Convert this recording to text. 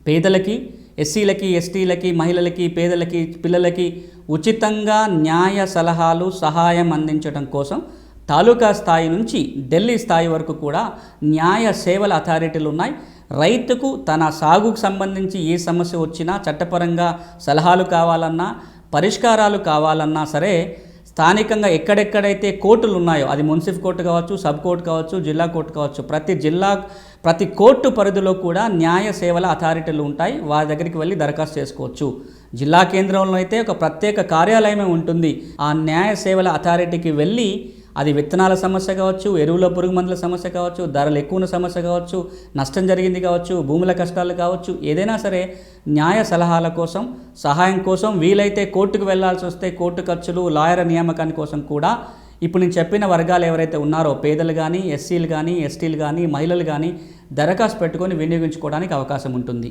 పేదలకి, ఎస్సీలకి, ఎస్టీలకి, మహిళలకి, పేదలకి, పిల్లలకి ఉచితంగా న్యాయ సలహాలు, సహాయం అందించడం కోసం తాలూకా స్థాయి నుంచి ఢిల్లీ స్థాయి వరకు కూడా న్యాయ సేవల అథారిటీలు ఉన్నాయి. రైతుకు తన సాగుకు సంబంధించి ఏ సమస్య వచ్చినా, చట్టపరంగా సలహాలు కావాలన్నా, పరిష్కారాలు కావాలన్నా సరే, స్థానికంగా ఎక్కడెక్కడైతే కోర్టులు ఉన్నాయో, అది మున్సిపల్ కోర్టు కావచ్చు, సబ్ కోర్టు కావచ్చు, జిల్లా కోర్టు కావచ్చు, ప్రతి కోర్టు పరిధిలో కూడా న్యాయ సేవల అథారిటీలు ఉంటాయి. వారి దగ్గరికి వెళ్ళి దరఖాస్తు చేసుకోవచ్చు. జిల్లా కేంద్రంలో అయితే ఒక ప్రత్యేక కార్యాలయమే ఉంటుంది. ఆ న్యాయ సేవల అథారిటీకి వెళ్ళి అది విత్తనాల సమస్య కావచ్చు, ఎరువుల పురుగు మందుల సమస్య కావచ్చు, ధరలు ఎక్కువ సమస్య కావచ్చు, నష్టం జరిగింది కావచ్చు, భూముల కష్టాలు కావచ్చు, ఏదైనా సరే న్యాయ సలహాల కోసం, సహాయం కోసం వీలైతే కోర్టుకు వెళ్లాల్సి వస్తే కోర్టు ఖర్చులు, లాయర్ నియామకాని కోసం కూడా ఇప్పుడు నేను చెప్పిన వర్గాలు ఎవరైతే ఉన్నారో, పేదలు కానీ, ఎస్సీలు కానీ, ఎస్టీలు కానీ, మహిళలు కానీ దరఖాస్తు పెట్టుకొని వినియోగించుకోవడానికి అవకాశం ఉంటుంది.